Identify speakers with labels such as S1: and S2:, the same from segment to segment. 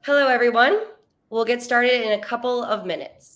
S1: Hello, everyone. We'll get started in a couple of minutes.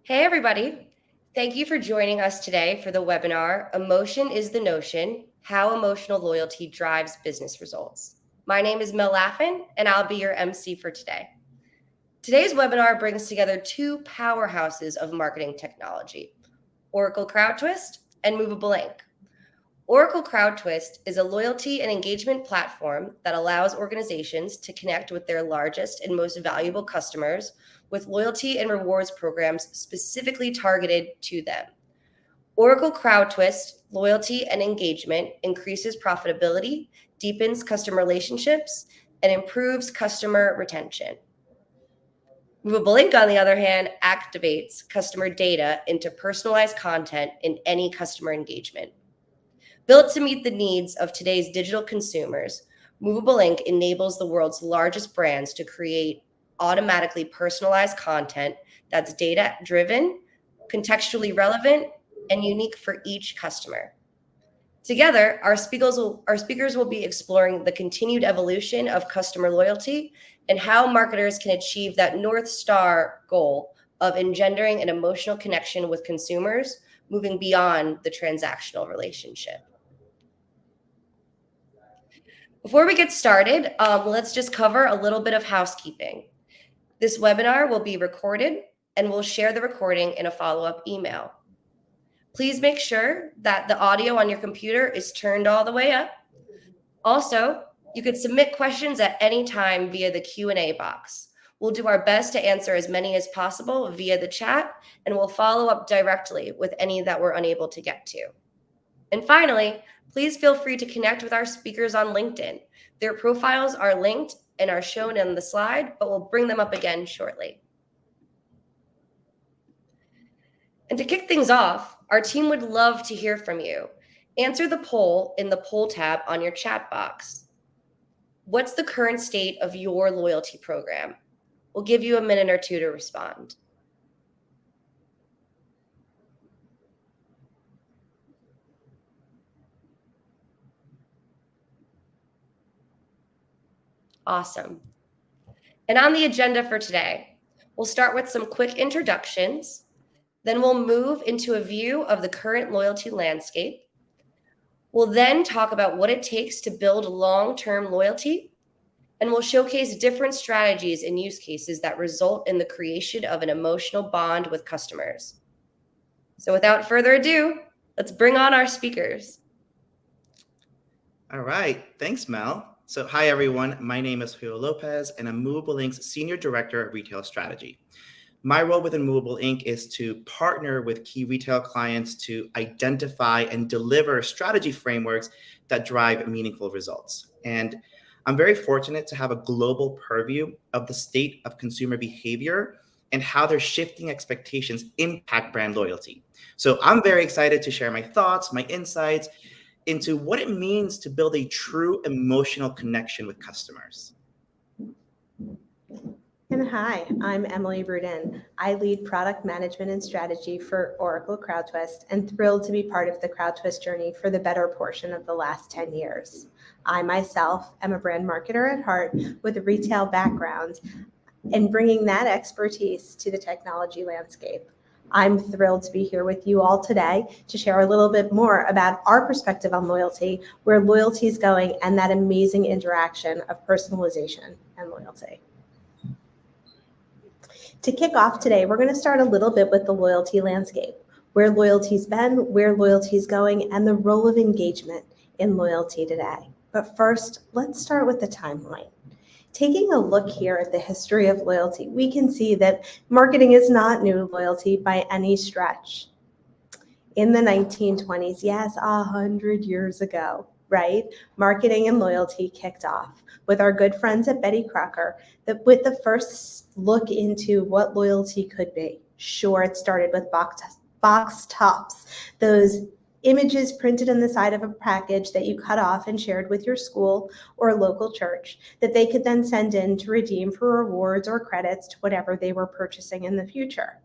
S1: Hey, everybody. Thank you for joining us today for the webinar, Emotion is the Notion, How Emotional Loyalty Drives Business Results. My name is Mel Laffin, and I'll be your MC for today. Today's webinar brings together two powerhouses of marketing technology, Oracle CrowdTwist and Movable Ink. Oracle CrowdTwist is a loyalty and engagement platform that allows organizations to connect with their largest and most valuable customers with loyalty and rewards programs specifically targeted to them. Oracle CrowdTwist loyalty and engagement increases profitability, deepens customer relationships, and improves customer retention. Movable Ink, on the other hand, activates customer data into personalized content in any customer engagement. Built to meet the needs of today's digital consumers, Movable Ink enables the world's largest brands to create automatically personalized content that's data-driven, contextually relevant, and unique for each customer. Together, our speakers will be exploring the continued evolution of customer loyalty and how marketers can achieve that North Star goal of engendering an emotional connection with consumers, moving beyond the transactional relationship. Before we get started, let's just cover a little bit of housekeeping. This webinar will be recorded, and we'll share the recording in a follow-up email. Please make sure that the audio on your computer is turned all the way up. Also, you could submit questions at any time via the Q&A box. We'll do our best to answer as many as possible via the chat, and we'll follow up directly with any that we're unable to get to. And finally, please feel free to connect with our speakers on LinkedIn. Their profiles are linked and are shown in the slide, but we'll bring them up again shortly. And to kick things off, our team would love to hear from you. Answer the poll in the poll tab on your chat box. What's the current state of your loyalty program? We'll give you a minute or two to respond. Awesome. And on the agenda for today, we'll start with some quick introductions. Then we'll move into a view of the current loyalty landscape. We'll then talk about what it takes to build long-term loyalty, and we'll showcase different strategies and use cases that result in the creation of an emotional bond with customers. So without further ado, let's bring on our speakers.
S2: All right, thanks, Mel. So hi, everyone. My name is Julio Lopez, and I'm Movable Ink's Senior Director of Retail Strategy. My role within Movable Ink is to partner with key retail clients to identify and deliver strategy frameworks that drive meaningful results. And I'm very fortunate to have a global purview of the state of consumer behavior and how their shifting expectations impact brand loyalty. So I'm very excited to share my thoughts, my insights into what it means to build a true emotional connection with customers.
S3: And hi, I'm Emily Bruden. I lead product management and strategy for Oracle CrowdTwist and thrilled to be part of the CrowdTwist journey for the better portion of the last 10 years. I myself am a brand marketer at heart with a retail background and bringing that expertise to the technology landscape. I'm thrilled to be here with you all today to share a little bit more about our perspective on loyalty, where loyalty is going, and that amazing interaction of personalization and loyalty. To kick off today, we're going to start a little bit with the loyalty landscape, where loyalty's been, where loyalty's going, and the role of engagement in loyalty today. But first, let's start with the timeline. Taking a look here at the history of loyalty, we can see that marketing is not new loyalty by any stretch. In the 1920s, yes, 100 years ago, right? Marketing and loyalty kicked off with our good friends at Betty Crocker, with the first look into what loyalty could be. Sure, it started with box tops, those images printed on the side of a package that you cut off and shared with your school or local church that they could then send in to redeem for rewards or credits to whatever they were purchasing in the future.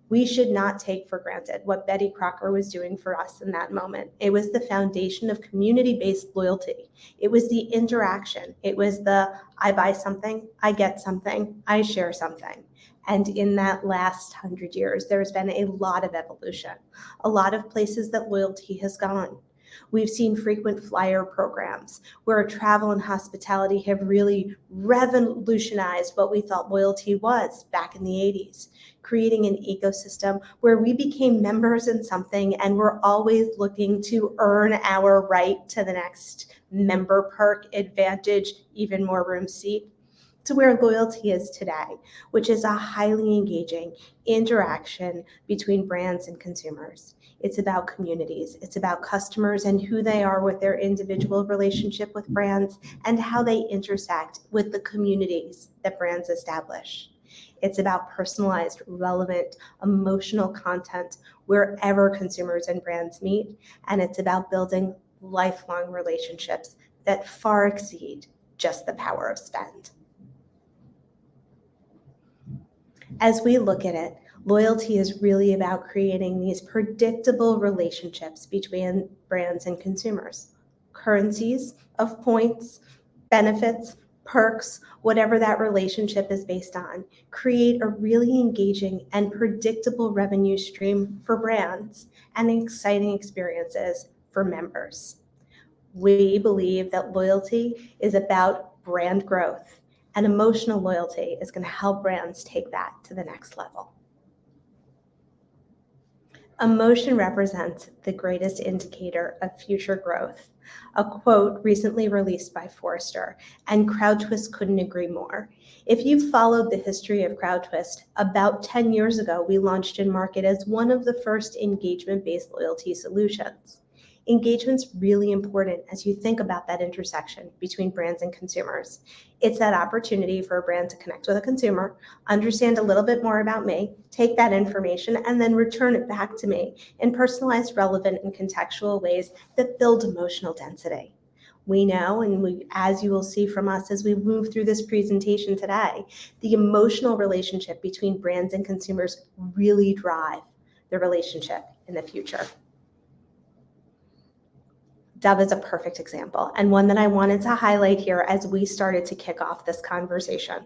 S3: We should not take for granted what Betty Crocker was doing for us in that moment. It was the foundation of community-based loyalty. It was the interaction. It was the I buy something, I get something, I share something. And in that last 100 years, there's been a lot of evolution, a lot of places that loyalty has gone. We've seen frequent flyer programs where travel and hospitality have really revolutionized what we thought loyalty was back in the 80s, creating an ecosystem where we became members in something and we're always looking to earn our right to the next member perk, advantage, even more room seat, to where loyalty is today, which is a highly engaging interaction between brands and consumers. It's about communities. It's about customers and who they are with their individual relationship with brands and how they intersect with the communities that brands establish. It's about personalized, relevant, emotional content wherever consumers and brands meet. And it's about building lifelong relationships that far exceed just the power of spend. As we look at it, loyalty is really about creating these predictable relationships between brands and consumers. Currencies of points, benefits, perks, whatever that relationship is based on, create a really engaging and predictable revenue stream for brands and exciting experiences for members. We believe that loyalty is about brand growth, and emotional loyalty is going to help brands take that to the next level. Emotion represents the greatest indicator of future growth. A quote recently released by Forrester, and CrowdTwist couldn't agree more. If you've followed the history of CrowdTwist, about 10 years ago, we launched in market as one of the first engagement-based loyalty solutions. Engagement's really important as you think about that intersection between brands and consumers. It's that opportunity for a brand to connect with a consumer, understand a little bit more about me, take that information, and then return it back to me in personalized, relevant, and contextual ways that build emotional density. We know, and as you will see from us as we move through this presentation today, the emotional relationship between brands and consumers really drive the relationship in the future. Dove is a perfect example, and one that I wanted to highlight here as we started to kick off this conversation.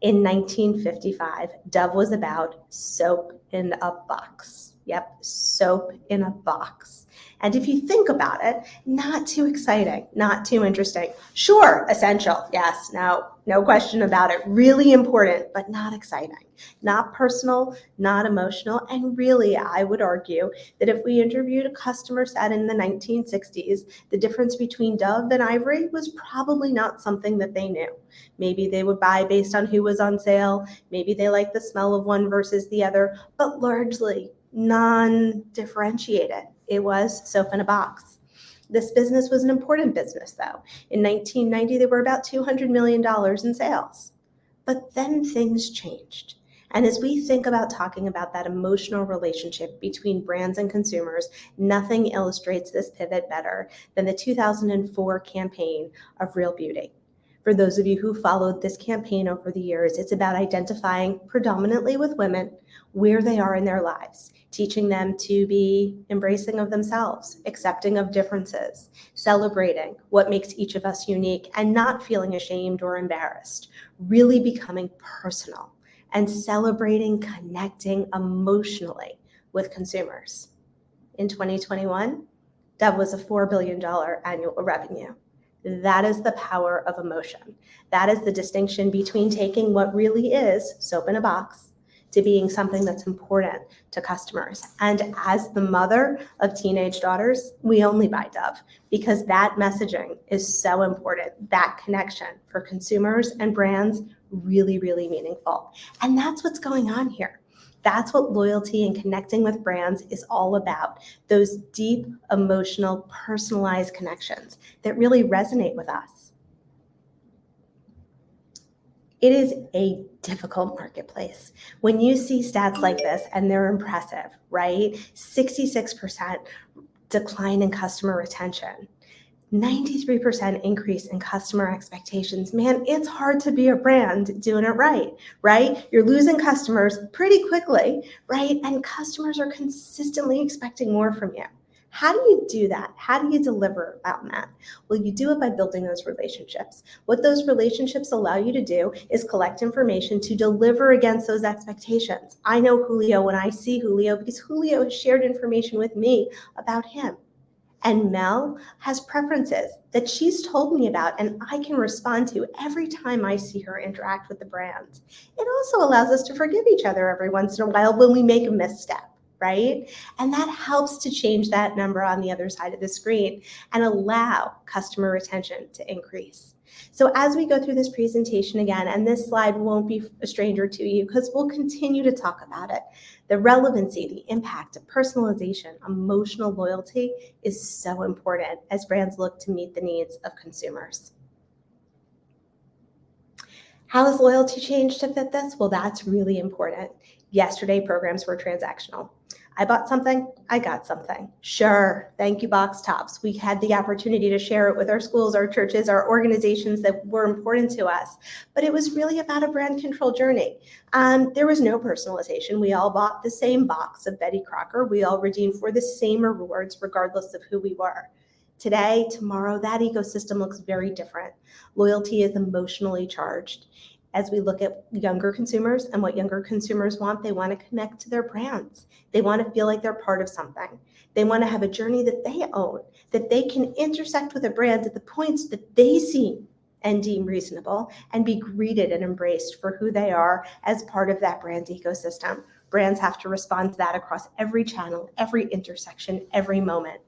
S3: In 1955, Dove was about soap in a box. Yep, soap in a box. And if you think about it, not too exciting, not too interesting. Sure, essential, yes, no question about it. Really important, but not exciting, not personal, not emotional. And really, I would argue that if we interviewed a customer set in the 1960s, the difference between Dove and Ivory was probably not something that they knew. Maybe they would buy based on who was on sale. Maybe they liked the smell of one versus the other, but largely non-differentiated. It was soap in a box. This business was an important business, though. In 1990, there were about $200 million in sales. But then things changed. And as we think about talking about that emotional relationship between brands and consumers, nothing illustrates this pivot better than the 2004 campaign of Real Beauty. For those of you who followed this campaign over the years, it's about identifying predominantly with women where they are in their lives, teaching them to be embracing of themselves, accepting of differences, celebrating what makes each of us unique, and not feeling ashamed or embarrassed, really becoming personal and celebrating connecting emotionally with consumers. In 2021, Dove was a $4 billion annual revenue. That is the power of emotion. That is the distinction between taking what really is soap in a box, to being something that's important to customers. And as the mother of teenage daughters, we only buy Dove because that messaging is so important. That connection for consumers and brands, really, really meaningful. And that's what's going on here. That's what loyalty and connecting with brands is all about. Those deep, emotional, personalized connections that really resonate with us. It is a difficult marketplace. When you see stats like this, and they're impressive, right? 66% decline in customer retention, 93% increase in customer expectations. Man, it's hard to be a brand doing it right? You're losing customers pretty quickly, right? And customers are consistently expecting more from you. How do you do that? How do you deliver on that? Well, you do it by building those relationships. What those relationships allow you to do is collect information to deliver against those expectations. I know Julio when I see Julio because Julio has shared information with me about him. And Mel has preferences that she's told me about and I can respond to every time I see her interact with the brand. It also allows us to forgive each other every once in a while when we make a misstep, right? And that helps to change that number on the other side of the screen and allow customer retention to increase. So as we go through this presentation again, and this slide won't be a stranger to you because we'll continue to talk about it, the relevancy, the impact of personalization, emotional loyalty is so important as brands look to meet the needs of consumers. How has loyalty changed to fit this? Well, that's really important. Yesterday, programs were transactional. I bought something, I got something. Sure, thank you, Box Tops. We had the opportunity to share it with our schools, our churches, our organizations that were important to us. But it was really about a brand control journey. There was no personalization. We all bought the same box of Betty Crocker. We all redeemed for the same rewards, regardless of who we were. Today, tomorrow, that ecosystem looks very different. Loyalty is emotionally charged. As we look at younger consumers and what younger consumers want, they want to connect to their brands. They want to feel like they're part of something. They want to have a journey that they own, that they can intersect with a brand at the points that they see and deem reasonable and be greeted and embraced for who they are as part of that brand ecosystem. Brands have to respond to that across every channel, every intersection, every moment.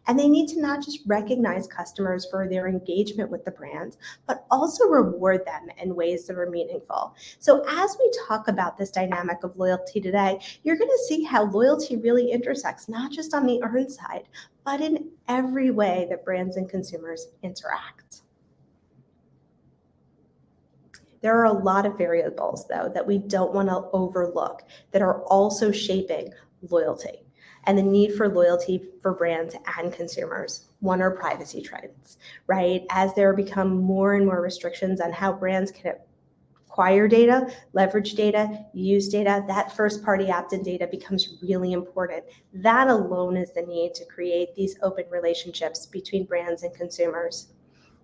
S3: And they need to not just recognize customers for their engagement with the brand, but also reward them in ways that are meaningful. So as we talk about this dynamic of loyalty today, you're going to see how loyalty really intersects, not just on the earn side, but in every way that brands and consumers interact. There are a lot of variables, though, that we don't want to overlook that are also shaping loyalty and the need for loyalty for brands and consumers. One are privacy trends, right? As there become more and more restrictions on how brands can acquire data, leverage data, use data, that first-party opt-in data becomes really important. That alone is the need to create these open relationships between brands and consumers.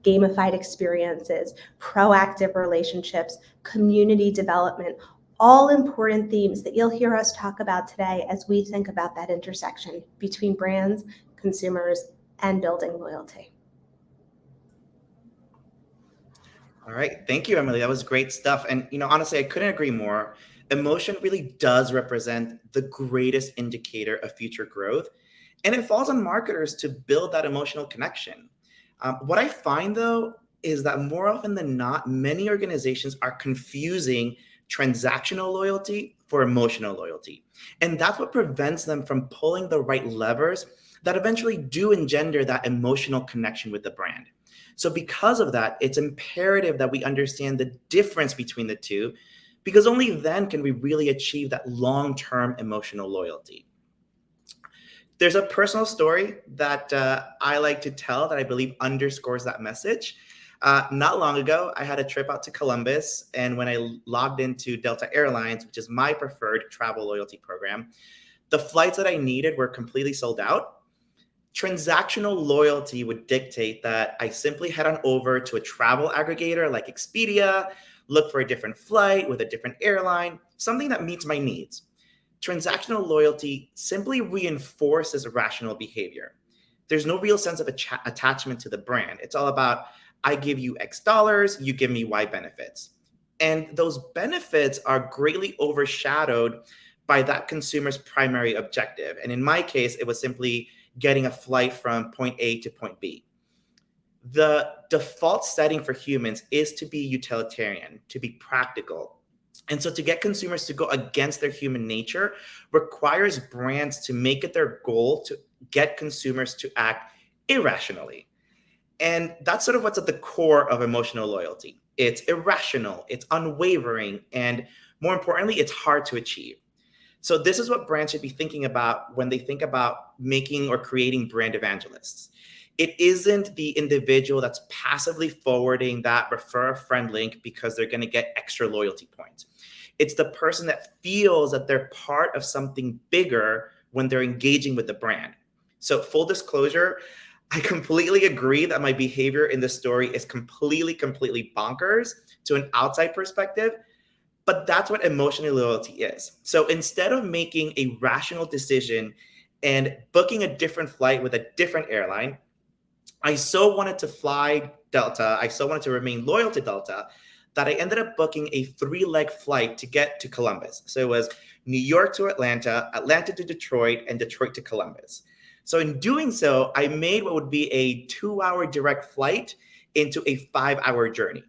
S3: Gamified experiences, proactive relationships, community development, all important themes that you'll hear us talk about today as we think about that intersection between brands, consumers, and building loyalty.
S2: All right. Thank you, Emily. That was great stuff. And, honestly, I couldn't agree more. Emotion really does represent the greatest indicator of future growth. And it falls on marketers to build that emotional connection. What I find, though, is that more often than not, many organizations are confusing transactional loyalty for emotional loyalty. And that's what prevents them from pulling the right levers that eventually do engender that emotional connection with the brand. So because of that, it's imperative that we understand the difference between the two, because only then can we really achieve that long-term emotional loyalty. There's a personal story that I like to tell that I believe underscores that message. Not long ago, I had a trip out to Columbus, and when I logged into Delta Airlines, which is my preferred travel loyalty program, the flights that I needed were completely sold out. Transactional loyalty would dictate that I simply head on over to a travel aggregator like Expedia, look for a different flight with a different airline, something that meets my needs. Transactional loyalty simply reinforces rational behavior. There's no real sense of attachment to the brand. It's all about, I give you X dollars, you give me Y benefits. And those benefits are greatly overshadowed by that consumer's primary objective. And in my case, it was simply getting a flight from point A to point B. The default setting for humans is to be utilitarian, to be practical. And so to get consumers to go against their human nature requires brands to make it their goal to get consumers to act irrationally. And that's sort of what's at the core of emotional loyalty. It's irrational, it's unwavering, and more importantly, it's hard to achieve. So this is what brands should be thinking about when they think about making or creating brand evangelists. It isn't the individual that's passively forwarding that refer a friend link because they're going to get extra loyalty points. It's the person that feels that they're part of something bigger when they're engaging with the brand. So full disclosure, I completely agree that my behavior in this story is completely bonkers to an outside perspective, but that's what emotional loyalty is. So instead of making a rational decision and booking a different flight with a different airline, I so wanted to fly Delta, I so wanted to remain loyal to Delta, that I ended up booking a 3-leg flight to get to Columbus. So it was New York to Atlanta, Atlanta to Detroit, and Detroit to Columbus. So in doing so, I made what would be a 2-hour direct flight into a 5-hour journey.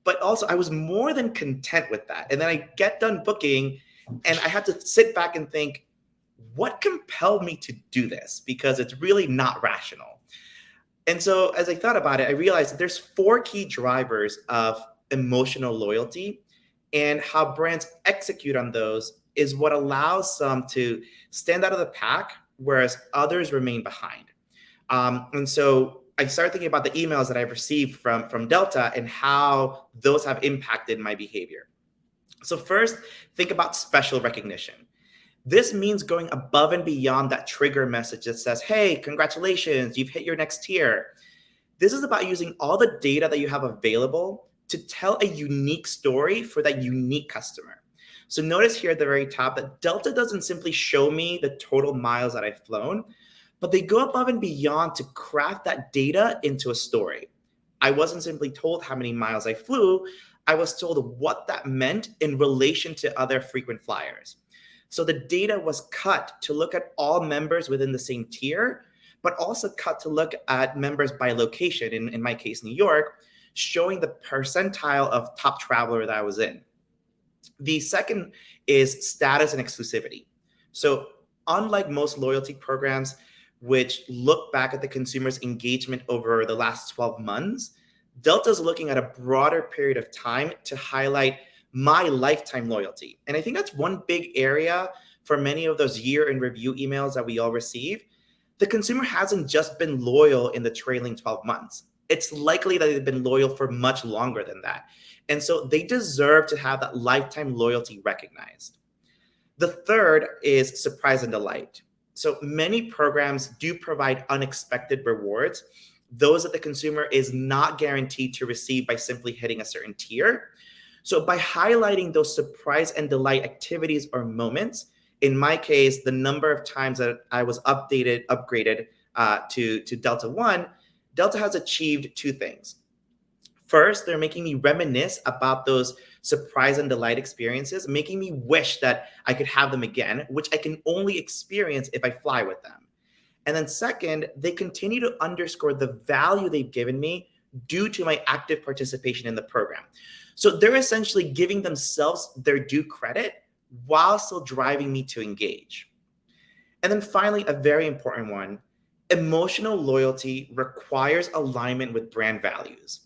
S2: But also, I was more than content with that. And then I get done booking, and I had to sit back and think, what compelled me to do this? Because it's really not rational. And so as I thought about it, I realized that there's 4 key drivers of emotional loyalty, and how brands execute on those is what allows some to stand out of the pack, whereas others remain behind. And so I started thinking about the emails that I've received from Delta and how those have impacted my behavior. So first, think about special recognition. This means going above and beyond that trigger message that says, hey, congratulations, you've hit your next tier. This is about using all the data that you have available to tell a unique story for that unique customer. So notice here at the very top that Delta doesn't simply show me the total miles that I've flown, but they go above and beyond to craft that data into a story. I wasn't simply told how many miles I flew, I was told what that meant in relation to other frequent flyers. So the data was cut to look at all members within the same tier, but also cut to look at members by location, in my case, New York, showing the percentile of top traveler that I was in. The second is status and exclusivity. So unlike most loyalty programs, which look back at the consumer's engagement over the last 12 months, Delta's looking at a broader period of time to highlight my lifetime loyalty. And I think that's one big area for many of those year in review emails that we all receive. The consumer hasn't just been loyal in the trailing 12 months. It's likely that they've been loyal for much longer than that. And so they deserve to have that lifetime loyalty recognized. The third is surprise and delight. So many programs do provide unexpected rewards, those that the consumer is not guaranteed to receive by simply hitting a certain tier. So by highlighting those surprise and delight activities or moments, in my case, the number of times that I was upgraded to Delta One, Delta has achieved 2 things. First, they're making me reminisce about those surprise and delight experiences, making me wish that I could have them again, which I can only experience if I fly with them. And then second, they continue to underscore the value they've given me due to my active participation in the program. So they're essentially giving themselves their due credit while still driving me to engage. And then finally, a very important one, emotional loyalty requires alignment with brand values.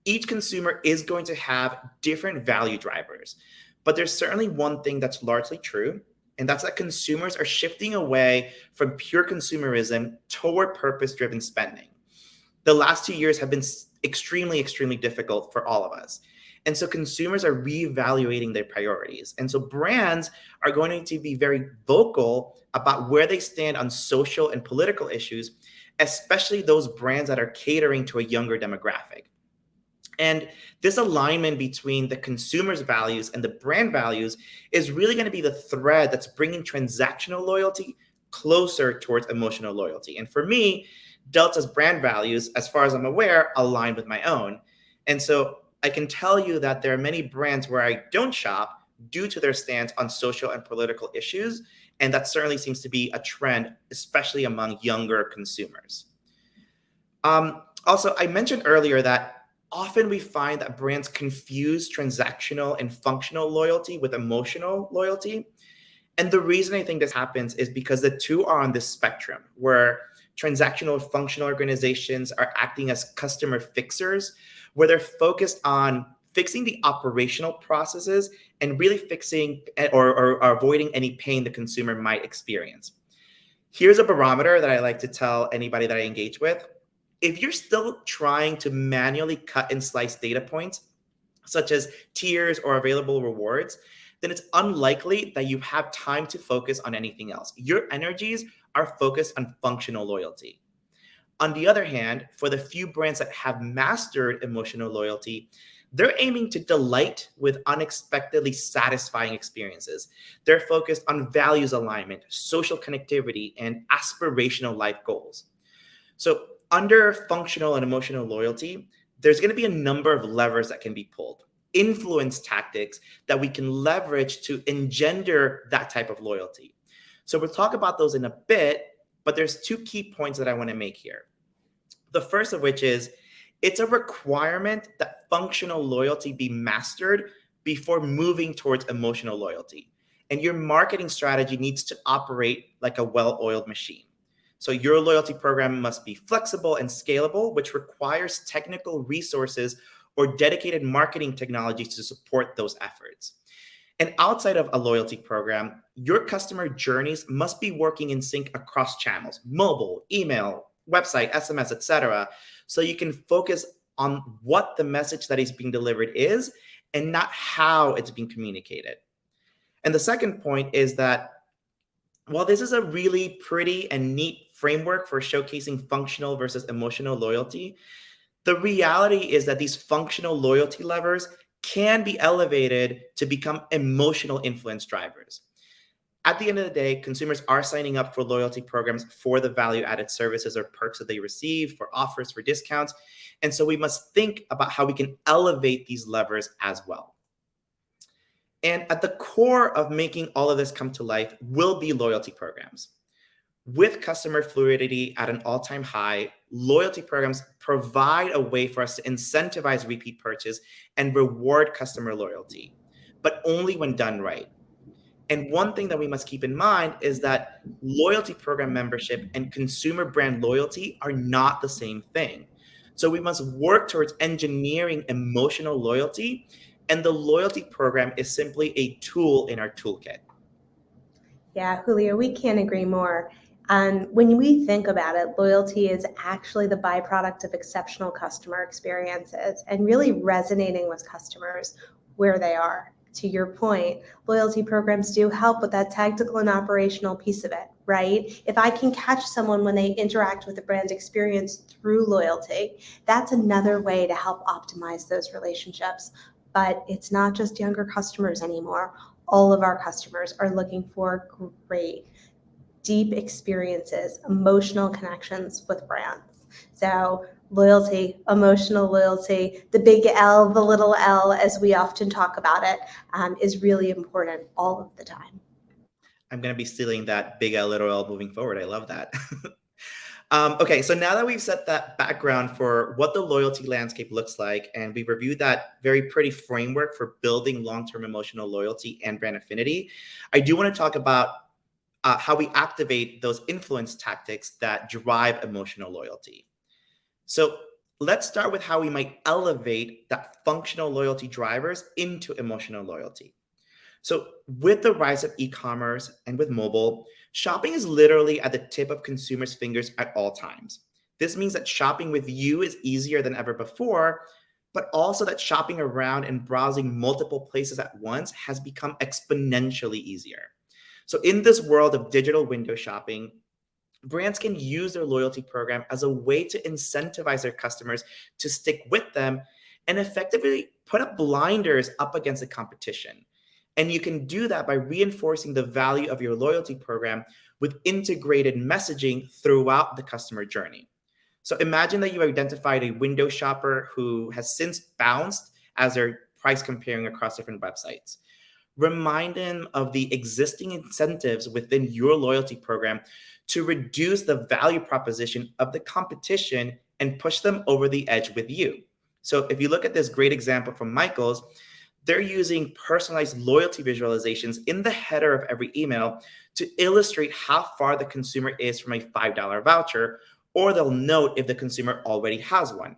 S2: Each consumer is going to have different value drivers, but there's certainly one thing that's largely true, and that's that consumers are shifting away from pure consumerism toward purpose-driven spending. The last 2 years have been extremely difficult for all of us. And so consumers are reevaluating their priorities. And so brands are going to be very vocal about where they stand on social and political issues, especially those brands that are catering to a younger demographic. And this alignment between the consumer's values and the brand values is really going to be the thread that's bringing transactional loyalty closer towards emotional loyalty. And for me, Delta's brand values, as far as I'm aware, align with my own. And so I can tell you that there are many brands where I don't shop due to their stance on social and political issues. And that certainly seems to be a trend, especially among younger consumers. Also, I mentioned earlier that often we find that brands confuse transactional and functional loyalty with emotional loyalty. And the reason I think this happens is because the two are on this spectrum where transactional functional organizations are acting as customer fixers, where they're focused on fixing the operational processes and really fixing or avoiding any pain the consumer might experience. Here's a barometer that I like to tell anybody that I engage with. If you're still trying to manually cut and slice data points, such as tiers or available rewards, then it's unlikely that you have time to focus on anything else. Your energies are focused on functional loyalty. On the other hand, for the few brands that have mastered emotional loyalty, they're aiming to delight with unexpectedly satisfying experiences. They're focused on values alignment, social connectivity, and aspirational life goals. So under functional and emotional loyalty, there's going to be a number of levers that can be pulled, influence tactics that we can leverage to engender that type of loyalty. So we'll talk about those in a bit, but there's two key points that I want to make here. The first of which is it's a requirement that functional loyalty be mastered before moving towards emotional loyalty. And your marketing strategy needs to operate like a well-oiled machine. So your loyalty program must be flexible and scalable, which requires technical resources or dedicated marketing technologies to support those efforts. And outside of a loyalty program, your customer journeys must be working in sync across channels, mobile, email, website, SMS, etc., so you can focus on what the message that is being delivered is and not how it's being communicated. And the second point is that while this is a really pretty and neat framework for showcasing functional versus emotional loyalty, the reality is that these functional loyalty levers can be elevated to become emotional influence drivers. At the end of the day, consumers are signing up for loyalty programs for the value-added services or perks that they receive, for offers, for discounts. And so we must think about how we can elevate these levers as well. And at the core of making all of this come to life will be loyalty programs. With customer fluidity at an all-time high, loyalty programs provide a way for us to incentivize repeat purchase and reward customer loyalty, but only when done right. And one thing that we must keep in mind is that loyalty program membership and consumer brand loyalty are not the same thing. So we must work towards engineering emotional loyalty, and the loyalty program is simply a tool in our toolkit.
S3: Yeah, Julio, we can't agree more. When we think about it, loyalty is actually the byproduct of exceptional customer experiences and really resonating with customers where they are. To your point, loyalty programs do help with that tactical and operational piece of it, right? If I can catch someone when they interact with the brand experience through loyalty, that's another way to help optimize those relationships. But it's not just younger customers anymore. All of our customers are looking for great, deep experiences, emotional connections with brands. So loyalty, emotional loyalty, the big L, the little L, as we often talk about it, is really important all of the time.
S2: I'm going to be stealing that big L, little L moving forward. I love that. Okay, so now that we've set that background for what the loyalty landscape looks like, and we've reviewed that very pretty framework for building long-term emotional loyalty and brand affinity, I do want to talk about how we activate those influence tactics that drive emotional loyalty. So let's start with how we might elevate that functional loyalty drivers into emotional loyalty. So with the rise of e-commerce and with mobile, shopping is literally at the tip of consumers' fingers at all times. This means that shopping with you is easier than ever before, but also that shopping around and browsing multiple places at once has become exponentially easier. So in this world of digital window shopping, brands can use their loyalty program as a way to incentivize their customers to stick with them and effectively put up blinders up against the competition. And you can do that by reinforcing the value of your loyalty program with integrated messaging throughout the customer journey. So imagine that you identified a window shopper who has since bounced as they're price comparing across different websites. Remind them of the existing incentives within your loyalty program to reduce the value proposition of the competition and push them over the edge with you. So if you look at this great example from Michael's, they're using personalized loyalty visualizations in the header of every email to illustrate how far the consumer is from a $5 voucher, or they'll note if the consumer already has one.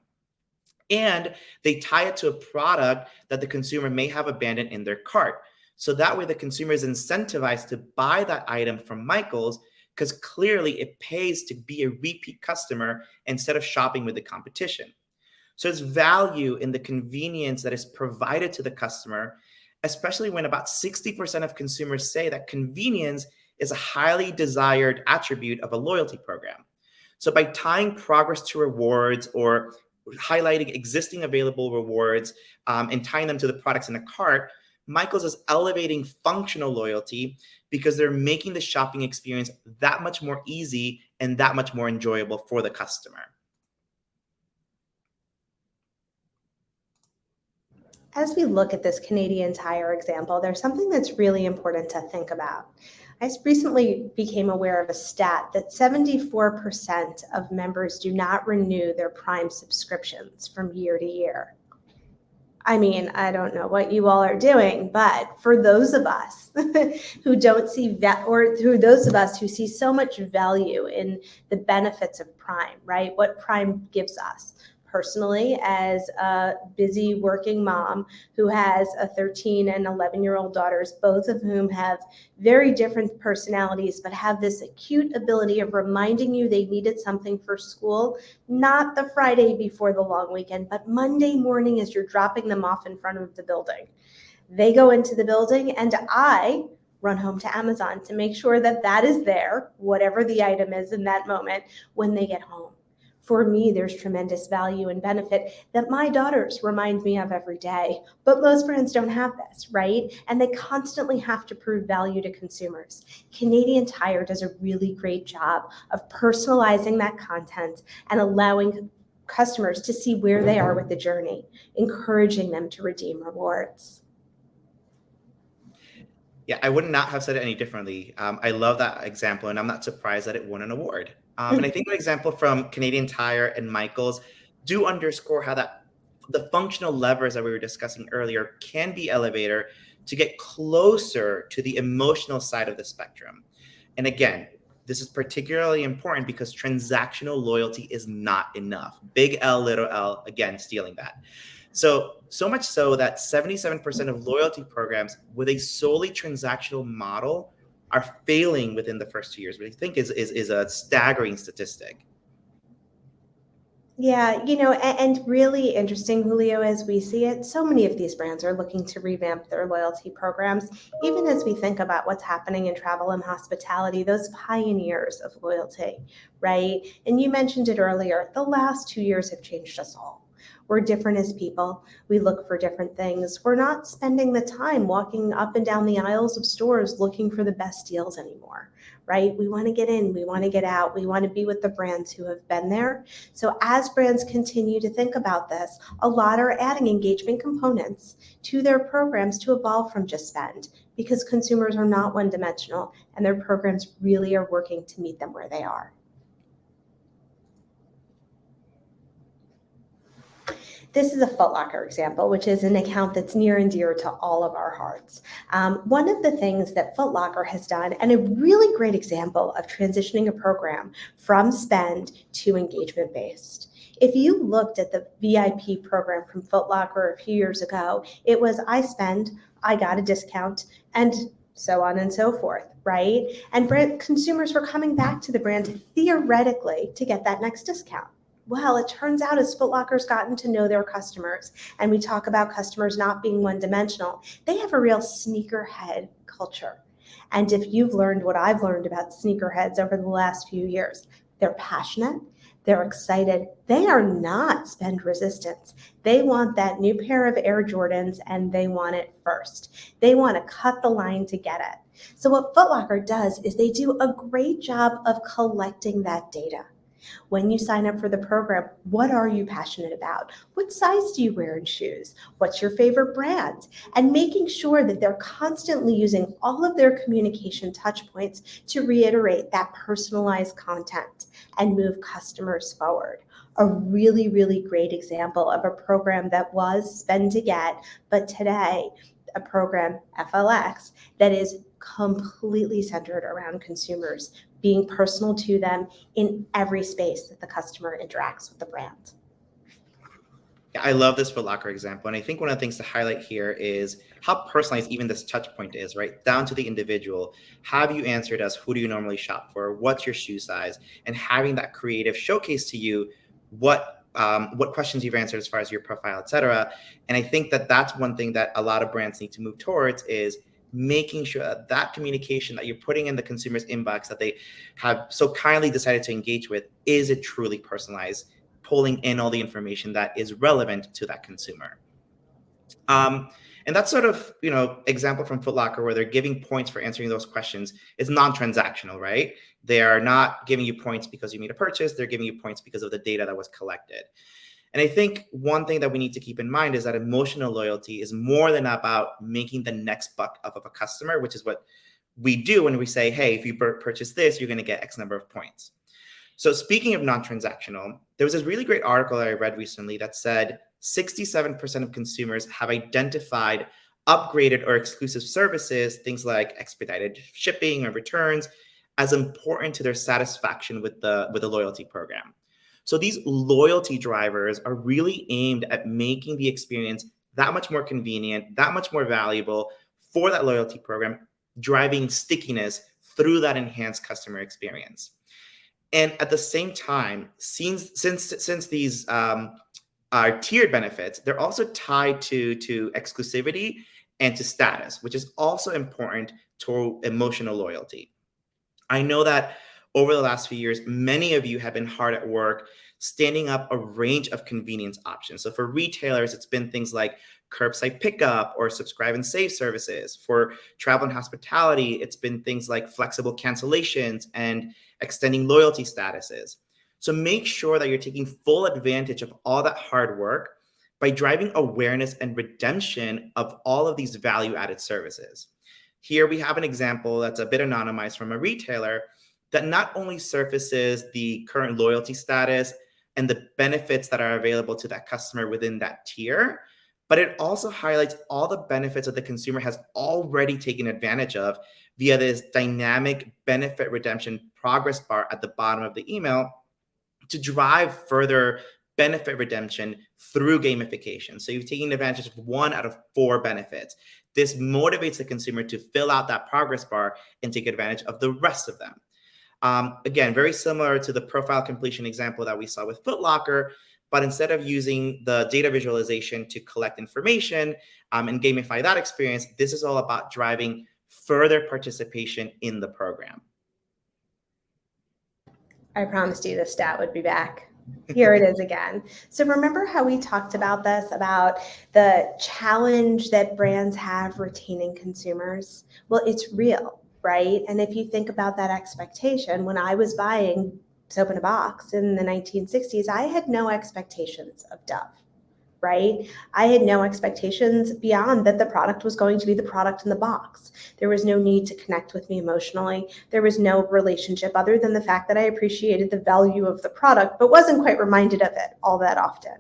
S2: And they tie it to a product that the consumer may have abandoned in their cart. So that way the consumer is incentivized to buy that item from Michael's, because clearly it pays to be a repeat customer instead of shopping with the competition. So there's value in the convenience that is provided to the customer, especially when about 60% of consumers say that convenience is a highly desired attribute of a loyalty program. So by tying progress to rewards or highlighting existing available rewards and tying them to the products in the cart, Michael's is elevating functional loyalty because they're making the shopping experience that much more easy and that much more enjoyable for the customer.
S3: As we look at this Canadian Tire example, there's something that's really important to think about. I recently became aware of a stat that 74% of members do not renew their Prime subscriptions from year to year. I mean, I don't know what you all are doing, but for those of us who don't see that, or through those of us who see so much value in the benefits of Prime, right? What Prime gives us. Personally, as a busy working mom who has a 13 and 11-year-old daughters, both of whom have very different personalities, but have this acute ability of reminding you they needed something for school, not the Friday before the long weekend, but Monday morning as you're dropping them off in front of the building. They go into the building and I run home to Amazon to make sure that that is there, whatever the item is in that moment, when they get home. For me, there's tremendous value and benefit that my daughters remind me of every day, but most brands don't have this, right? And they constantly have to prove value to consumers. Canadian Tire does a really great job of personalizing that content and allowing customers to see where they are with the journey, encouraging them to redeem rewards.
S2: Yeah, I would not have said it any differently. I love that example, and I'm not surprised that it won an award. And I think the example from Canadian Tire and Michael's do underscore how that the functional levers that we were discussing earlier can be elevator to get closer to the emotional side of the spectrum. And again, this is particularly important because transactional loyalty is not enough. Big L, little l, again, stealing that. So much so that 77% of loyalty programs with a solely transactional model are failing within the first 2 years, which I think is a staggering statistic.
S3: Yeah, and really interesting, Julio, as we see it, so many of these brands are looking to revamp their loyalty programs, even as we think about what's happening in travel and hospitality, those pioneers of loyalty, right? And you mentioned it earlier, the last 2 years have changed us all. We're different as people. We look for different things. We're not spending the time walking up and down the aisles of stores looking for the best deals anymore, right? We want to get in, we want to get out, we want to be with the brands who have been there. So as brands continue to think about this, a lot are adding engagement components to their programs to evolve from just spend, because consumers are not one-dimensional and their programs really are working to meet them where they are. This is a Foot Locker example, which is an account that's near and dear to all of our hearts. One of the things that Foot Locker has done, and a really great example of transitioning a program from spend to engagement-based. If you looked at the VIP program from Foot Locker a few years ago, it was I spend, I got a discount, and so on and so forth, right? And consumers were coming back to the brand theoretically to get that next discount. Well, it turns out as Foot Locker's gotten to know their customers, and we talk about customers not being one-dimensional, they have a real sneakerhead culture. And if you've learned what I've learned about sneakerheads over the last few years, they're passionate, they're excited, they are not spend resistant. They want that new pair of Air Jordans and they want it first. They want to cut the line to get it. So what Foot Locker does is they do a great job of collecting that data. When you sign up for the program, what are you passionate about? What size do you wear in shoes? What's your favorite brand? And making sure that they're constantly using all of their communication touch points to reiterate that personalized content and move customers forward. A really, really great example of a program that was spend to get, but today, a program, FLX, that is completely centered around consumers, being personal to them in every space that the customer interacts with the brand.
S2: Yeah, I love this Foot Locker example. And I think one of the things to highlight here is how personalized even this touch point is, right? Down to the individual. Have you answered us? Who do you normally shop for? What's your shoe size? And having that creative showcase to you what questions you've answered as far as your profile, et cetera. And I think that that's one thing that a lot of brands need to move towards is making sure that that communication that you're putting in the consumer's inbox that they have so kindly decided to engage with, is it truly personalized, pulling in all the information that is relevant to that consumer. And that sort of, example from Foot Locker where they're giving points for answering those questions is non-transactional, right? They are not giving you points because you made a purchase. They're giving you points because of the data that was collected. And I think one thing that we need to keep in mind is that emotional loyalty is more than about making the next buck up of a customer, which is what we do when we say, hey, if you purchase this, you're going to get X number of points. So speaking of non-transactional, there was this really great article that I read recently that said 67% of consumers have identified upgraded or exclusive services, things like expedited shipping or returns, as important to their satisfaction with the loyalty program. So these loyalty drivers are really aimed at making the experience that much more convenient, that much more valuable for that loyalty program, driving stickiness through that enhanced customer experience. And at the same time, since these are tiered benefits, they're also tied to exclusivity and to status, which is also important to emotional loyalty. I know that over the last few years, many of you have been hard at work standing up a range of convenience options. So for retailers, it's been things like curbside pickup or subscribe and save services. For travel and hospitality, it's been things like flexible cancellations and extending loyalty statuses. So make sure that you're taking full advantage of all that hard work by driving awareness and redemption of all of these value-added services. Here we have an example that's a bit anonymized from a retailer that not only surfaces the current loyalty status and the benefits that are available to that customer within that tier, but it also highlights all the benefits that the consumer has already taken advantage of via this dynamic benefit redemption progress bar at the bottom of the email to drive further benefit redemption through gamification. So you've taken advantage of 1 out of 4 benefits. This motivates the consumer to fill out that progress bar and take advantage of the rest of them. Again, very similar to the profile completion example that we saw with Foot Locker, but instead of using the data visualization to collect information and gamify that experience, this is all about driving further participation in the program.
S3: I promised you this stat would be back. Here it is again. So remember how we talked about this, about the challenge that brands have retaining consumers? Well, it's real, right? And if you think about that expectation, when I was buying soap in a box in the 1960s, I had no expectations of Dove, right? I had no expectations beyond that the product was going to be the product in the box. There was no need to connect with me emotionally. There was no relationship other than the fact that I appreciated the value of the product, but wasn't quite reminded of it all that often.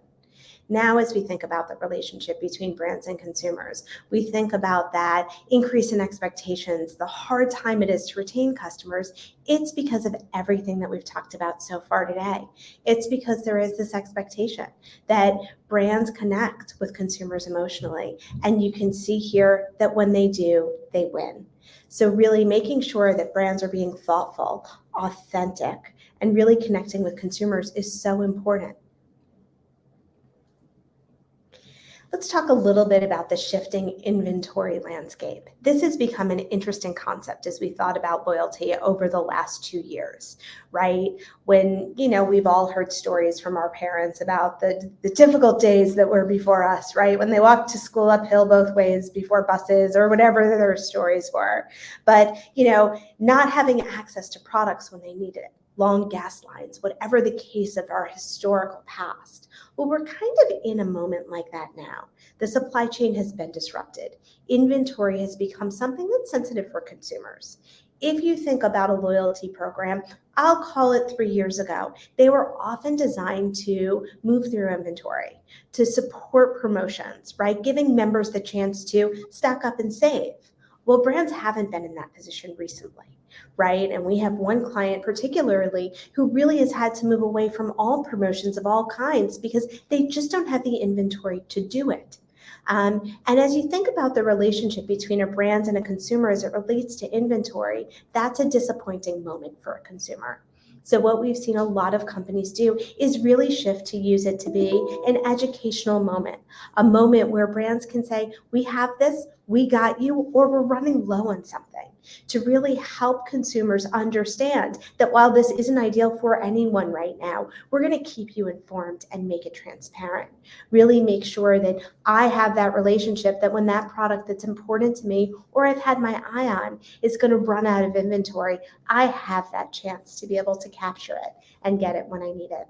S3: Now, as we think about the relationship between brands and consumers, we think about that increase in expectations, the hard time it is to retain customers. It's because of everything that we've talked about so far today. It's because there is this expectation that brands connect with consumers emotionally. And you can see here that when they do, they win. So really making sure that brands are being thoughtful, authentic, and really connecting with consumers is so important. Let's talk a little bit about the shifting inventory landscape. This has become an interesting concept as we thought about loyalty over the last 2 years, right? When, we've all heard stories from our parents about the difficult days that were before us, right? When they walked to school uphill both ways before buses or whatever their stories were. But, not having access to products when they needed it. long gas lines, whatever the case of our historical past. Well, we're kind of in a moment like that now. The supply chain has been disrupted. Inventory has become something that's sensitive for consumers. If you think about a loyalty program, I'll call it 3 years ago, they were often designed to move through inventory, to support promotions, right? Giving members the chance to stock up and save. Well, brands haven't been in that position recently, right? And we have one client particularly who really has had to move away from all promotions of all kinds because they just don't have the inventory to do it. And as you think about the relationship between a brand and a consumer as it relates to inventory, that's a disappointing moment for a consumer. So what we've seen a lot of companies do is really shift to use it to be an educational moment, a moment where brands can say, we have this, we got you, or we're running low on something, to really help consumers understand that while this isn't ideal for anyone right now, we're going to keep you informed and make it transparent. Really make sure that I have that relationship, that when that product that's important to me or I've had my eye on is going to run out of inventory, I have that chance to be able to capture it and get it when I need it.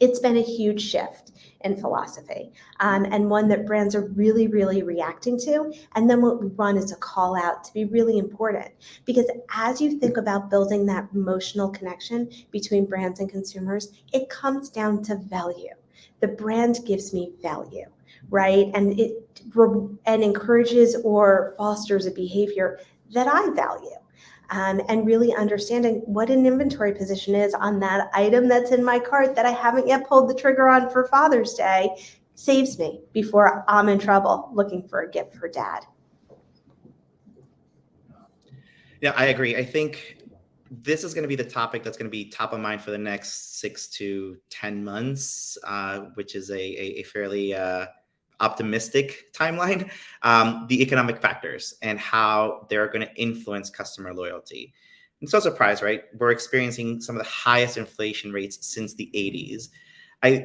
S3: It's been a huge shift in philosophy, and one that brands are really, really reacting to. And then what we run is a call out to be really important, because as you think about building that emotional connection between brands and consumers, it comes down to value. The brand gives me value, right? And it encourages or fosters a behavior that I value. And really understanding what an inventory position is on that item that's in my cart that I haven't yet pulled the trigger on for Father's Day saves me before I'm in trouble looking for a gift for dad.
S2: Yeah, I agree. I think this is going to be the topic that's going to be top of mind for the next 6 to 10 months, which is a fairly optimistic timeline. The economic factors and how they're going to influence customer loyalty. I'm so surprised, right? We're experiencing some of the highest inflation rates since the 80s.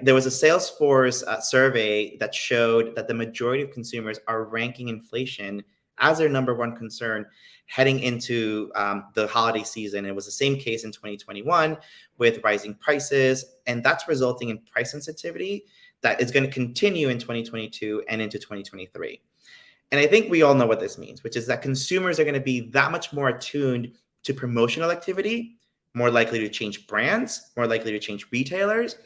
S2: There was a Salesforce survey that showed that the majority of consumers are ranking inflation as their number one concern heading into the holiday season. It was the same case in 2021 with rising prices, and that's resulting in price sensitivity that is going to continue in 2022 and into 2023. And I think we all know what this means, which is that consumers are going to be that much more attuned to promotional activity, more likely to change brands, more likely to change retailers,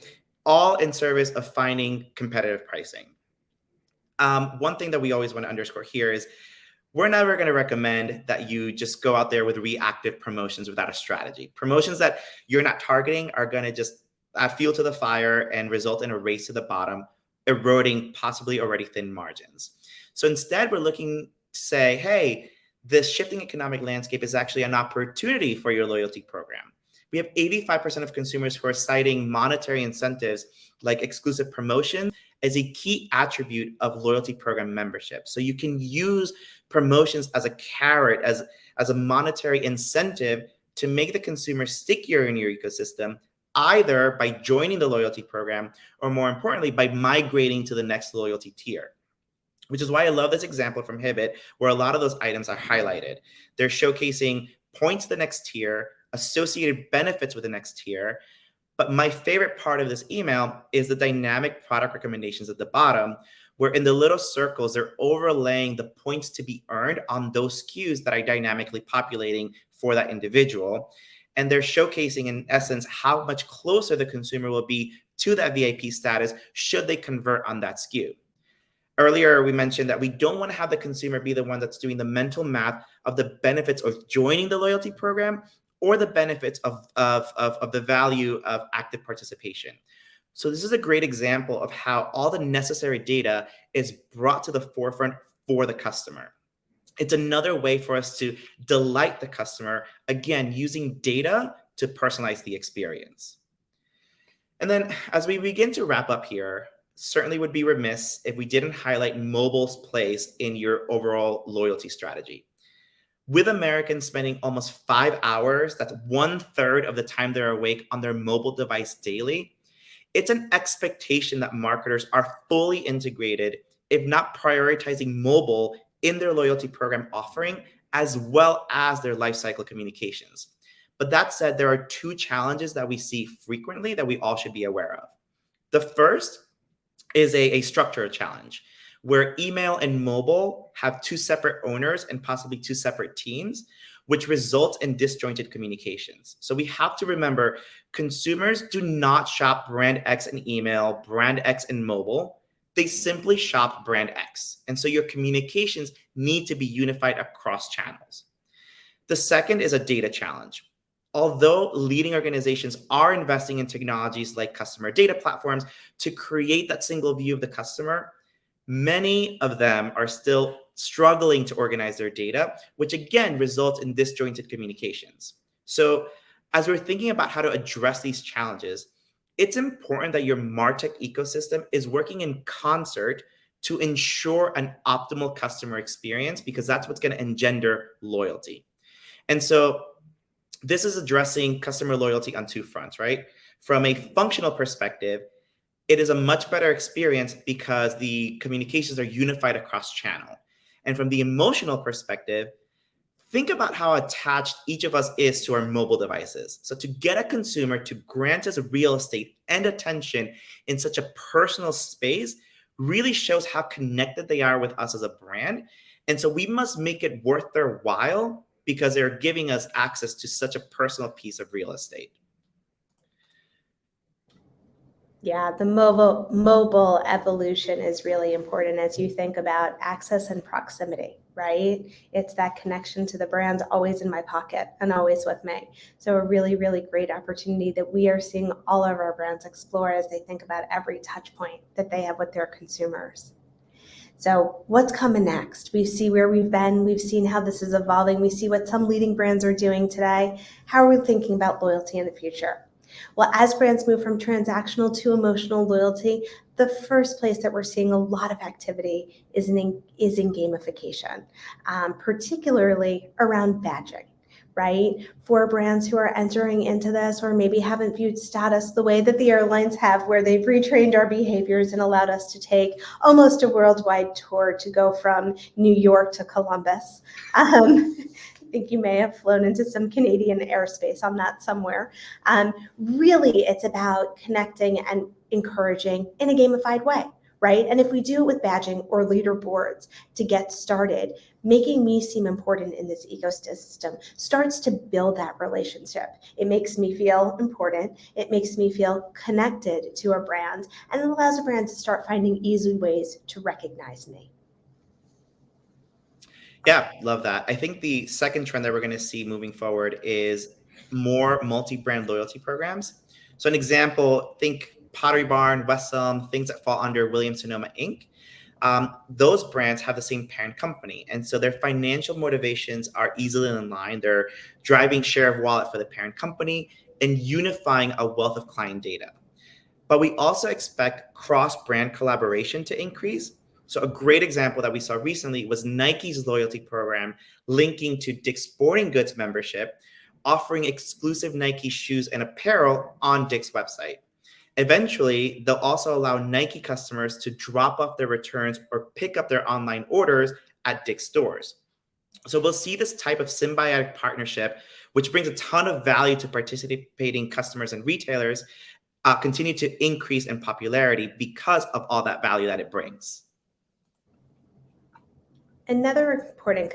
S2: all in service of finding competitive pricing. One thing that we always want to underscore here is we're never going to recommend that you just go out there with reactive promotions without a strategy. Promotions that you're not targeting are going to just add fuel to the fire and result in a race to the bottom, eroding possibly already thin margins. So instead, we're looking to say, hey, this shifting economic landscape is actually an opportunity for your loyalty program. We have 85% of consumers who are citing monetary incentives like exclusive promotions as a key attribute of loyalty program membership. So you can use promotions as a carrot, as a monetary incentive to make the consumer stickier in your ecosystem, either by joining the loyalty program or, more importantly, by migrating to the next loyalty tier. Which is why I love this example from Hibbett, where a lot of those items are highlighted. They're showcasing points to the next tier, associated benefits with the next tier. But my favorite part of this email is the dynamic product recommendations at the bottom, where in the little circles, they're overlaying the points to be earned on those SKUs that are dynamically populating for that individual. And they're showcasing, in essence, how much closer the consumer will be to that VIP status should they convert on that SKU. Earlier, we mentioned that we don't want to have the consumer be the one that's doing the mental math of the benefits of joining the loyalty program or the benefits of the value of active participation. So this is a great example of how all the necessary data is brought to the forefront for the customer. It's another way for us to delight the customer, again, using data to personalize the experience. And then as we begin to wrap up here, certainly would be remiss if we didn't highlight mobile's place in your overall loyalty strategy. With Americans spending almost 5 hours, that's 1/3 of the time they're awake on their mobile device daily, it's an expectation that marketers are fully integrated, if not prioritizing mobile in their loyalty program offering, as well as their lifecycle communications. But that said, there are two challenges that we see frequently that we all should be aware of. The first is a structural challenge where email and mobile have two separate owners and possibly two separate teams, which results in disjointed communications. So we have to remember consumers do not shop brand X in email, brand X in mobile. They simply shop brand X. And so your communications need to be unified across channels. The second is a data challenge. Although leading organizations are investing in technologies like customer data platforms to create that single view of the customer, many of them are still struggling to organize their data, which again results in disjointed communications. So as we're thinking about how to address these challenges, it's important that your MarTech ecosystem is working in concert to ensure an optimal customer experience, because that's what's going to engender loyalty. And so this is addressing customer loyalty on two fronts, right? From a functional perspective, it is a much better experience because the communications are unified across channel. And from the emotional perspective, think about how attached each of us is to our mobile devices. So to get a consumer to grant us real estate and attention in such a personal space really shows how connected they are with us as a brand. And so we must make it worth their while because they're giving us access to such a personal piece of real estate.
S3: Yeah, the mobile evolution is really important as you think about access and proximity, right? It's that connection to the brand always in my pocket and always with me. So a really, really great opportunity that we are seeing all of our brands explore as they think about every touch point that they have with their consumers. So what's coming next? We see where we've been. We've seen how this is evolving. We see what some leading brands are doing today. How are we thinking about loyalty in the future? Well, as brands move from transactional to emotional loyalty, the first place that we're seeing a lot of activity is in gamification, particularly around badging. Right? For brands who are entering into this or maybe haven't viewed status the way that the airlines have, where they've retrained our behaviors and allowed us to take almost a worldwide tour to go from New York to Columbus. I think you may have flown into some Canadian airspace on that somewhere. Really, it's about connecting and encouraging in a gamified way. Right? And if we do it with badging or leaderboards to get started, making me seem important in this ecosystem starts to build that relationship. It makes me feel important. It makes me feel connected to a brand, and it allows a brand to start finding easy ways to recognize me.
S2: Yeah, love that. I think the second trend that we're going to see moving forward is more multi-brand loyalty programs. So an example, think Pottery Barn, West Elm, things that fall under Williams-Sonoma Inc. Those brands have the same parent company. And so their financial motivations are easily in line. They're driving share of wallet for the parent company and unifying a wealth of client data. But we also expect cross-brand collaboration to increase. So a great example that we saw recently was Nike's loyalty program linking to Dick's Sporting Goods membership, offering exclusive Nike shoes and apparel on Dick's website. Eventually, they'll also allow Nike customers to drop off their returns or pick up their online orders at Dick's stores. So we'll see this type of symbiotic partnership, which brings a ton of value to participating customers and retailers, continue to increase in popularity because of all that value that it brings.
S3: Another important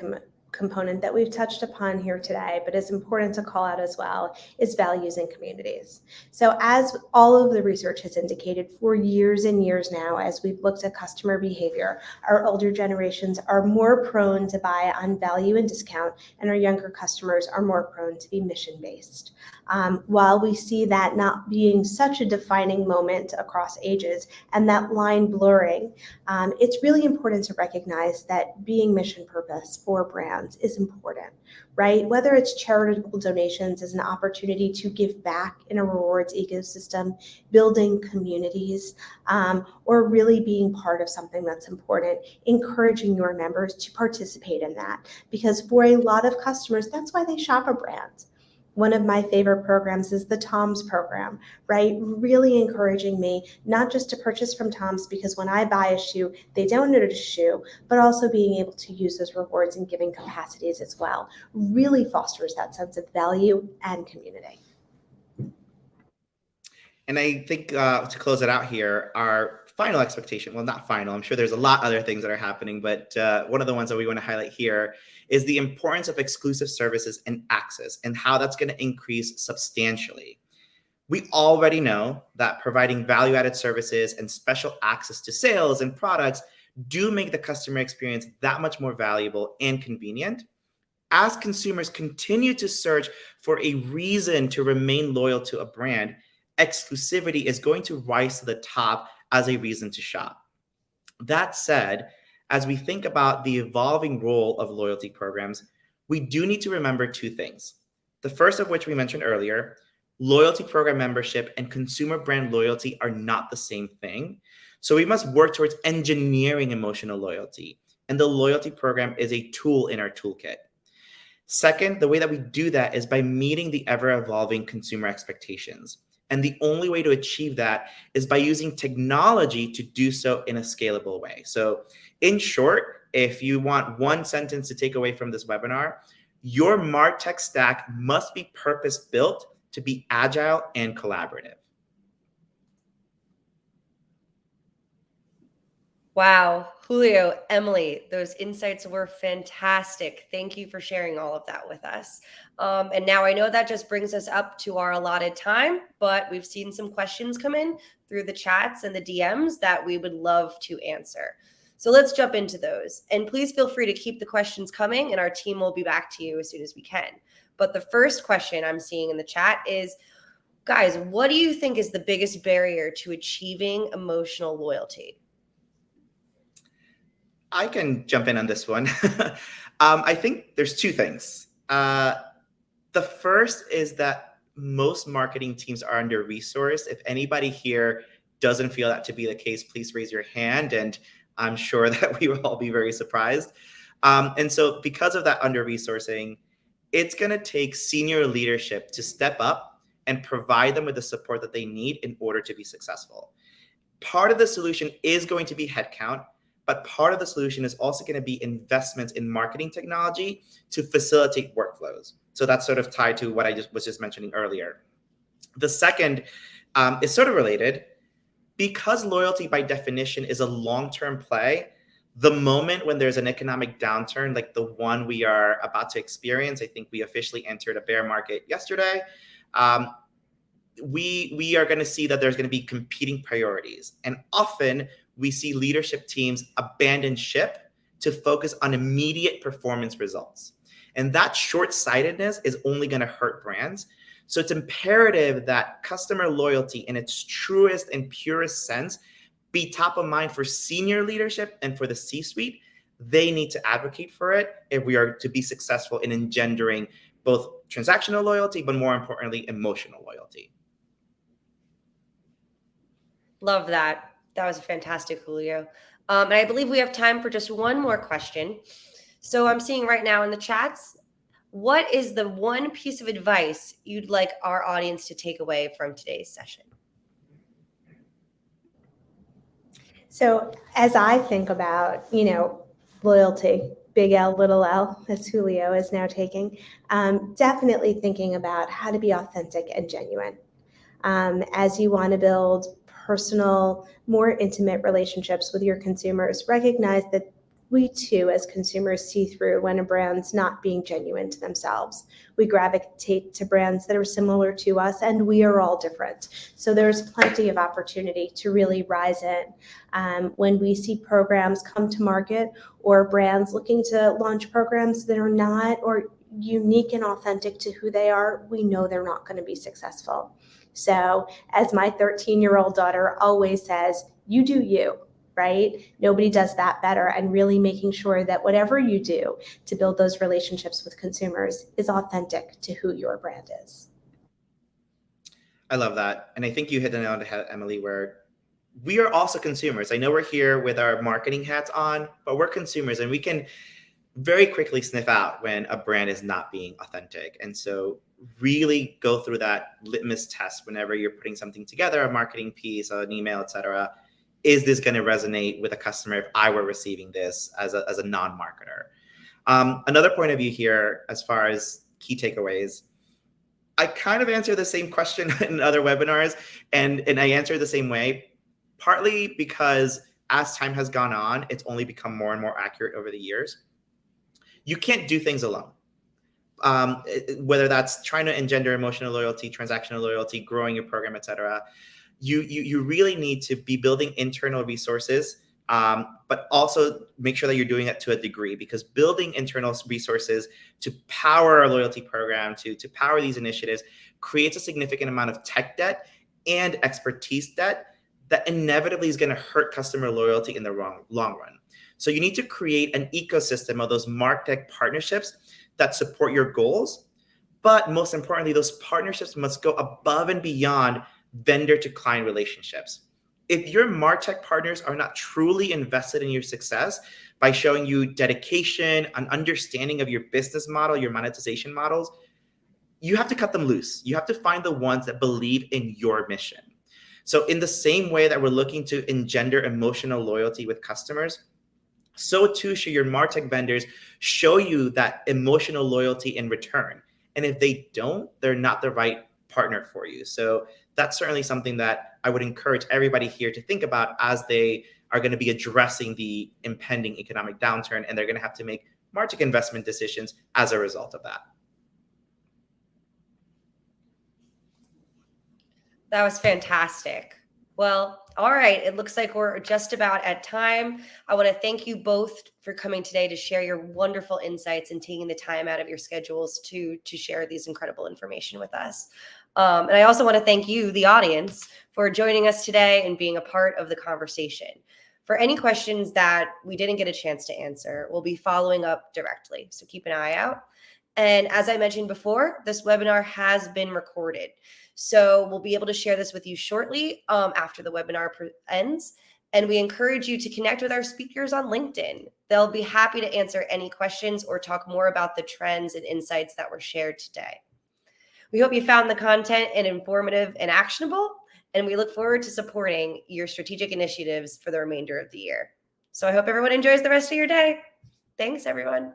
S3: component that we've touched upon here today, but is important to call out as well, is values and communities. So as all of the research has indicated for years and years now, as we've looked at customer behavior, our older generations are more prone to buy on value and discount, and our younger customers are more prone to be mission-based. While we see that not being such a defining moment across ages and that line blurring, it's really important to recognize that being mission purpose for brands is important, right? Whether it's charitable donations as an opportunity to give back in a rewards ecosystem, building communities, or really being part of something that's important, encouraging your members to participate in that. Because for a lot of customers, that's why they shop a brand. One of my favorite programs is the Tom's program, right? Really encouraging me not just to purchase from Tom's because when I buy a shoe, they donate a shoe, but also being able to use those rewards in giving capacities as well. Really fosters that sense of value and community.
S2: And I think to close it out here, our final expectation, well, not final, I'm sure there's a lot other things that are happening, but one of the ones that we want to highlight here is the importance of exclusive services and access and how that's going to increase substantially. We already know that providing value-added services and special access to sales and products do make the customer experience that much more valuable and convenient. As consumers continue to search for a reason to remain loyal to a brand, exclusivity is going to rise to the top as a reason to shop. That said, as we think about the evolving role of loyalty programs, we do need to remember two things. The first of which we mentioned earlier, loyalty program membership and consumer brand loyalty are not the same thing. So we must work towards engineering emotional loyalty, and the loyalty program is a tool in our toolkit. Second, the way that we do that is by meeting the ever-evolving consumer expectations. And the only way to achieve that is by using technology to do so in a scalable way. So in short, if you want one sentence to take away from this webinar, your MarTech stack must be purpose-built to be agile and collaborative.
S1: Wow, Julio, Emily, those insights were fantastic. Thank you for sharing all of that with us. And now I know that just brings us up to our allotted time, but we've seen some questions come in through the chats and the DMs that we would love to answer. So let's jump into those. And please feel free to keep the questions coming, and our team will be back to you as soon as we can. But the first question I'm seeing in the chat is, guys, what do you think is the biggest barrier to achieving emotional loyalty?
S2: I can jump in on this one. I think there's two things. The first is that most marketing teams are under-resourced. If anybody here doesn't feel that to be the case, please raise your hand, and I'm sure that we will all be very surprised. And so because of that under-resourcing, it's going to take senior leadership to step up and provide them with the support that they need in order to be successful. Part of the solution is going to be headcount, but part of the solution is also going to be investments in marketing technology to facilitate workflows. So that's sort of tied to what I was just mentioning earlier. The second is sort of related. Because loyalty by definition is a long-term play, the moment when there's an economic downturn like the one we are about to experience, I think we officially entered a bear market yesterday, we are going to see that there's going to be competing priorities. And often we see leadership teams abandon ship to focus on immediate performance results. And that short-sightedness is only going to hurt brands. So it's imperative that customer loyalty in its truest and purest sense be top of mind for senior leadership and for the C-suite. They need to advocate for it if we are to be successful in engendering both transactional loyalty, but more importantly, emotional loyalty.
S1: Love that. That was fantastic, Julio. And I believe we have time for just one more question. So I'm seeing right now in the chats, what is the one piece of advice you'd like our audience to take away from today's session?
S3: So as I think about, loyalty, big L, little l, as Julio is now taking, definitely thinking about how to be authentic and genuine. As you want to build personal, more intimate relationships with your consumers, recognize that we too, as consumers, see through when a brand's not being genuine to themselves. We gravitate to brands that are similar to us, and we are all different. So there's plenty of opportunity to really rise in. When we see programs come to market or brands looking to launch programs that are not or unique and authentic to who they are, we know they're not going to be successful. So as my 13-year-old daughter always says, you do you. Right? Nobody does that better, and really making sure that whatever you do to build those relationships with consumers is authentic to who your brand is.
S2: I love that. And I think you hit the nail on the head, Emily, where we are also consumers. I know we're here with our marketing hats on, but we're consumers, and we can very quickly sniff out when a brand is not being authentic. And so really go through that litmus test whenever you're putting something together, a marketing piece, an email, etc. Is this going to resonate with a customer if I were receiving this as a non-marketer? Another point of view here, as far as key takeaways, I kind of answer the same question in other webinars, and I answer the same way, partly because as time has gone on, it's only become more and more accurate over the years. You can't do things alone. Whether that's trying to engender emotional loyalty, transactional loyalty, growing your program, etc. You really need to be building internal resources, but also make sure that you're doing it to a degree, because building internal resources to power a loyalty program, to power these initiatives, creates a significant amount of tech debt and expertise debt that inevitably is going to hurt customer loyalty in the long run. So you need to create an ecosystem of those MarTech partnerships that support your goals. But most importantly, those partnerships must go above and beyond vendor to client relationships. If your MarTech partners are not truly invested in your success by showing you dedication, an understanding of your business model, your monetization models, you have to cut them loose. You have to find the ones that believe in your mission. So in the same way that we're looking to engender emotional loyalty with customers, so too should your MarTech vendors show you that emotional loyalty in return. And if they don't, they're not the right partner for you. So that's certainly something that I would encourage everybody here to think about as they are going to be addressing the impending economic downturn, and they're going to have to make MarTech investment decisions as a result of that.
S1: That was fantastic. Well, all right. It looks like we're just about at time. I want to thank you both for coming today to share your wonderful insights and taking the time out of your schedules to share these incredible information with us. And I also want to thank you, the audience, for joining us today and being a part of the conversation. For any questions that we didn't get a chance to answer, we'll be following up directly. So keep an eye out. And as I mentioned before, this webinar has been recorded. So we'll be able to share this with you shortly after the webinar ends. And we encourage you to connect with our speakers on LinkedIn. They'll be happy to answer any questions or talk more about the trends and insights that were shared today. We hope you found the content informative and actionable, and we look forward to supporting your strategic initiatives for the remainder of the year. So I hope everyone enjoys the rest of your day. Thanks, everyone.